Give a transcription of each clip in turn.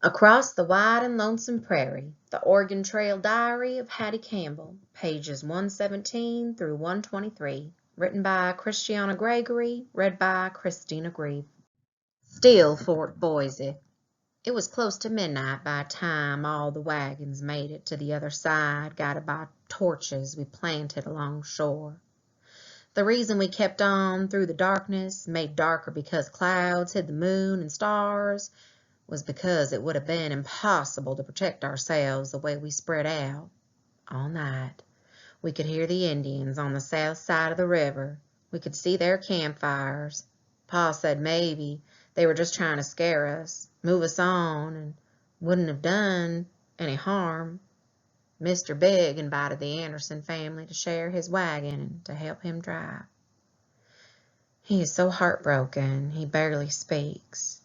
Across the Wide and Lonesome Prairie, the Oregon Trail Diary of Hattie Campbell, pages 117 through 123, written by Kristiana Gregory, read by Grieve. Still Fort Boise. It was close to midnight by the time all the wagons made it to the other side, guided by torches we planted along shore. The reason we kept on through the darkness, made darker because clouds hid the moon and stars, was because it would have been impossible to protect ourselves the way we spread out all night. We could hear the Indians on the south side of the river. We could see their campfires. Pa said maybe they were just trying to scare us, move us on, and wouldn't have done any harm. Mr. Big invited the Anderson family to share his wagon and to help him drive. He is so heartbroken he barely speaks.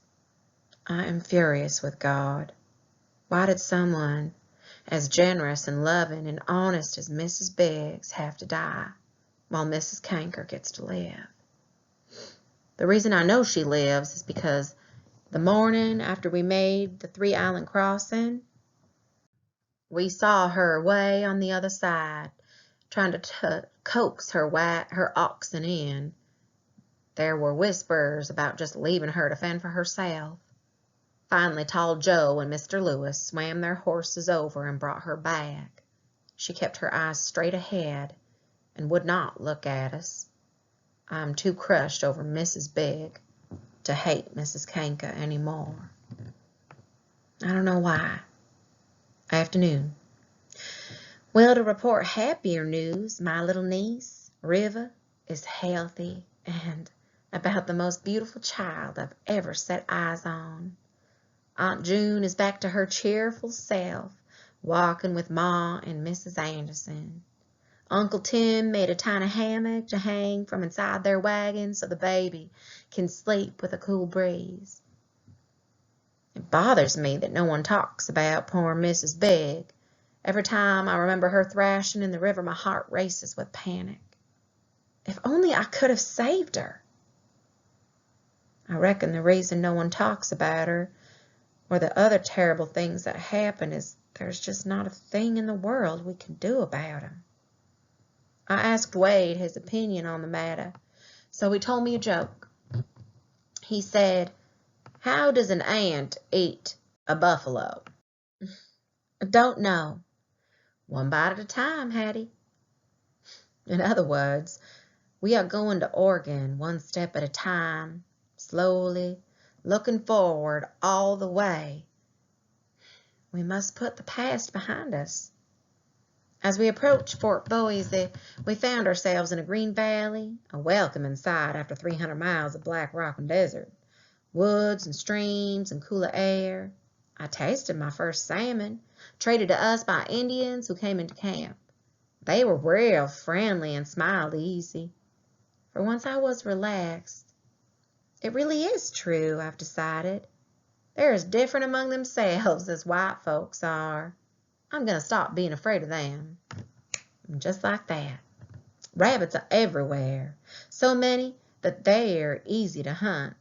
I am furious with God. Why did someone as generous and loving and honest as Mrs. Biggs have to die while Mrs. Kanker gets to live? The reason I know she lives is because the morning after we made the 3-island crossing, we saw her way on the other side, trying to coax her oxen in. There were whispers about just leaving her to fend for herself. Finally, Tall Joe and Mr. Lewis swam their horses over and brought her back. She kept her eyes straight ahead and would not look at us. I am too crushed over Mrs. Big to hate Mrs. Kanka anymore. I don't know why. Afternoon. Well, to report happier news, my little niece, Riva, is healthy and about the most beautiful child I've ever set eyes on. Aunt June is back to her cheerful self, walking with Ma and Mrs. Anderson. Uncle Tim made a tiny hammock to hang from inside their wagon so the baby can sleep with a cool breeze. It bothers me that no one talks about poor Mrs. Big. Every time I remember her thrashing in the river, my heart races with panic. If only I could have saved her. I reckon the reason no one talks about her or the other terrible things that happen is there's just not a thing in the world we can do about them. I asked Wade his opinion on the matter, so he told me a joke. He said, "How does an ant eat a buffalo?" I don't know. One bite at a time, Hattie. In other words, we are going to Oregon one step at a time, slowly, looking forward all the way. We must put the past behind us. As we approached Fort Boise, we found ourselves in a green valley, a welcoming sight after 300 miles of black rock and desert. Woods and streams and cooler air. I tasted my first salmon, traded to us by Indians who came into camp. They were real friendly and smiled easy. For once I was relaxed. It really is true, I've decided. They're as different among themselves as white folks are. I'm going to stop being afraid of them. And just like that. Rabbits are everywhere. So many that they're easy to hunt.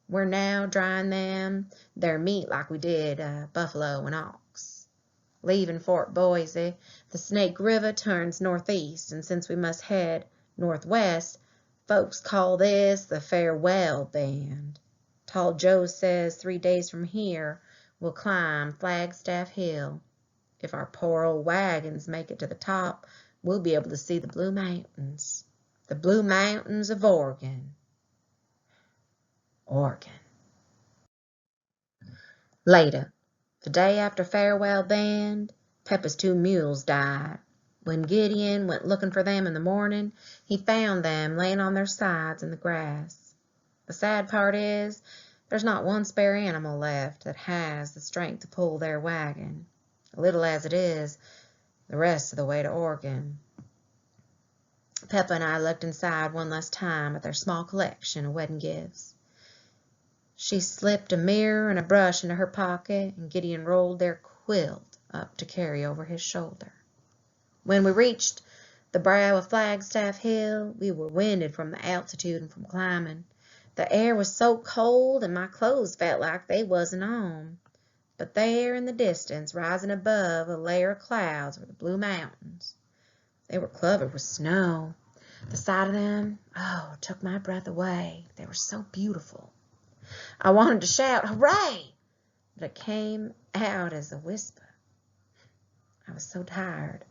We're now drying their meat like we did buffalo and ox. Leaving Fort Boise, the Snake River turns northeast, and since we must head northwest, folks call this the farewell bend. Tall Joe says 3 days from here we'll climb Flagstaff Hill. If our poor old wagons make it to the top, we'll be able to see the Blue Mountains. The Blue Mountains of Oregon. Oregon. Later, the day after farewell band, Peppa's 2 mules died. When Gideon went looking for them in the morning, he found them laying on their sides in the grass. The sad part is, there's not one spare animal left that has the strength to pull their wagon, little as it is, the rest of the way to Oregon. Peppa and I looked inside one last time at their small collection of wedding gifts. She slipped a mirror and a brush into her pocket, and Gideon rolled their quilt up to carry over his shoulder. When we reached the brow of Flagstaff Hill, we were winded from the altitude and from climbing. The air was so cold, and my clothes felt like they wasn't on. But there in the distance, rising above a layer of clouds, were the Blue Mountains. They were covered with snow. The sight of them, took my breath away. They were so beautiful. I wanted to shout, "Hooray!" but it came out as a whisper. I was so tired.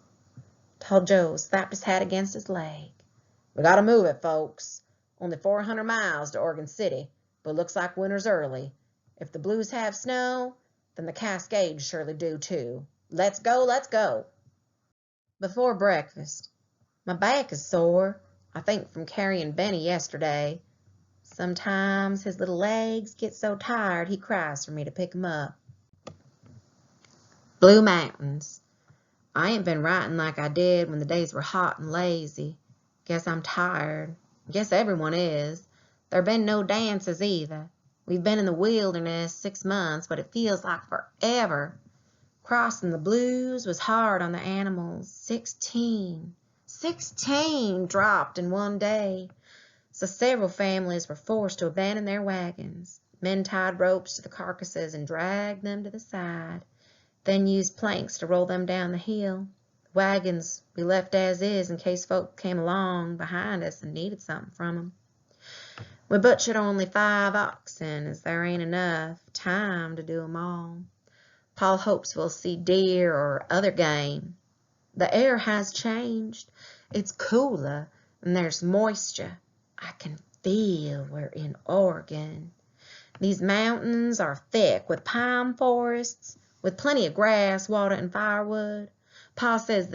Tall Joe slapped his hat against his leg. "We gotta move it, folks. Only 400 miles to Oregon City, but looks like winter's early. If the Blues have snow, then the Cascades surely do too. Let's go, let's go." Before breakfast, my back is sore, I think from carrying Benny yesterday. Sometimes his little legs get so tired he cries for me to pick him up. Blue Mountains. I ain't been writing like I did when the days were hot and lazy. Guess I'm tired. Guess everyone is. There been no dances either. We've been in the wilderness 6 months, but it feels like forever. Crossing the Blues was hard on the animals. 16 dropped in one day. So several families were forced to abandon their wagons. Men tied ropes to the carcasses and dragged them to the side, then used planks to roll them down the hill. Wagons we left as is in case folk came along behind us and needed something from them. We butchered only 5 oxen, as there ain't enough time to do 'em all. Paul hopes we'll see deer or other game. The air has changed. It's cooler and there's moisture. I can feel we're in Oregon. These mountains are thick with pine forests, with plenty of grass, water, and firewood. Pa says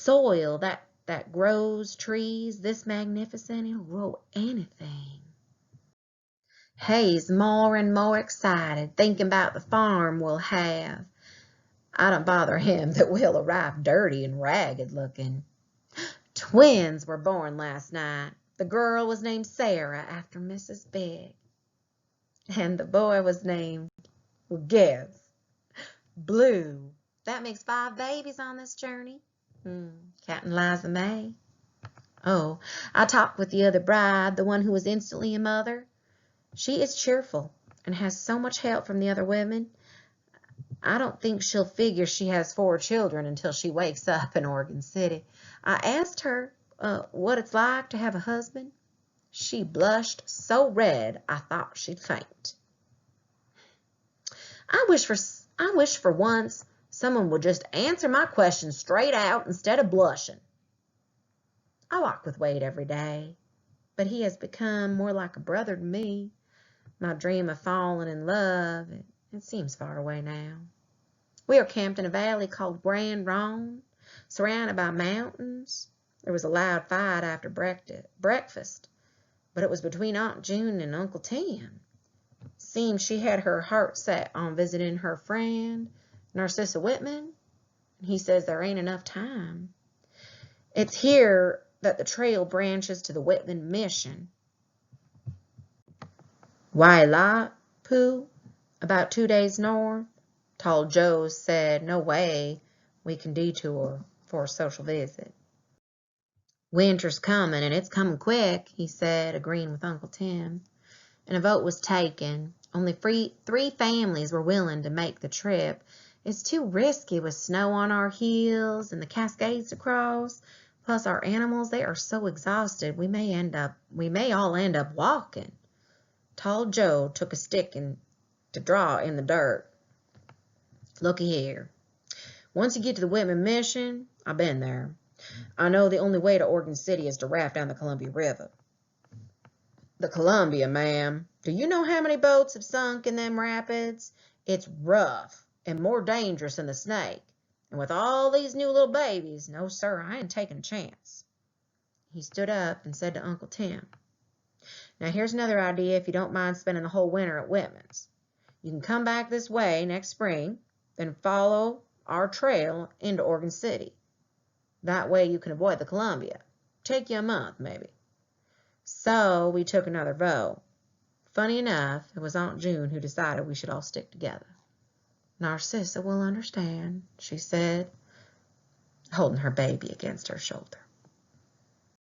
soil that grows trees this magnificent, it'll grow anything. He's more and more excited, thinking about the farm we'll have. I don't bother him that we'll arrive dirty and ragged looking. Twins were born last night. The girl was named Sarah after Mrs. Big. And the boy was named, well, guess, Blue. That makes 5 babies on this journey. Counting Liza May. Oh, I talked with the other bride, the one who was instantly a mother. She is cheerful and has so much help from the other women. I don't think she'll figure she has 4 children until she wakes up in Oregon City. I asked her what it's like to have a husband. She blushed so red I thought she'd faint. I wish for once someone would just answer my questions straight out instead of blushing. I walk with Wade every day, but he has become more like a brother to me. My dream of falling in love, it seems far away now. We are camped in a valley called Grand Ronde, surrounded by mountains. There was a loud fight after breakfast, but it was between Aunt June and Uncle Tim. Seems she had her heart set on visiting her friend, Narcissa Whitman. He says there ain't enough time. It's here that the trail branches to the Whitman Mission. Wailapu, about 2 days north. Tall Joe said, no way we can detour for a social visit. Winter's coming, and it's coming quick, he said, agreeing with Uncle Tim. And a vote was taken. Only 3 families were willing to make the trip. It's too risky with snow on our heels and the Cascades to cross. Plus our animals, they are so exhausted, we may all end up walking. Tall Joe took a stick to draw in the dirt. Looky here. Once you get to the Whitman Mission, I've been there. I know the only way to Oregon City is to raft down the Columbia River. The Columbia, ma'am. Do you know how many boats have sunk in them rapids? It's rough and more dangerous than the Snake. And with all these new little babies, no, sir, I ain't taking a chance. He stood up and said to Uncle Tim, now here's another idea if you don't mind spending the whole winter at Whitman's. You can come back this way next spring, then follow our trail into Oregon City. That way you can avoid the Columbia. Take you a month, maybe. So we took another vote. Funny enough, it was Aunt June who decided we should all stick together. Narcissa will understand, she said, holding her baby against her shoulder.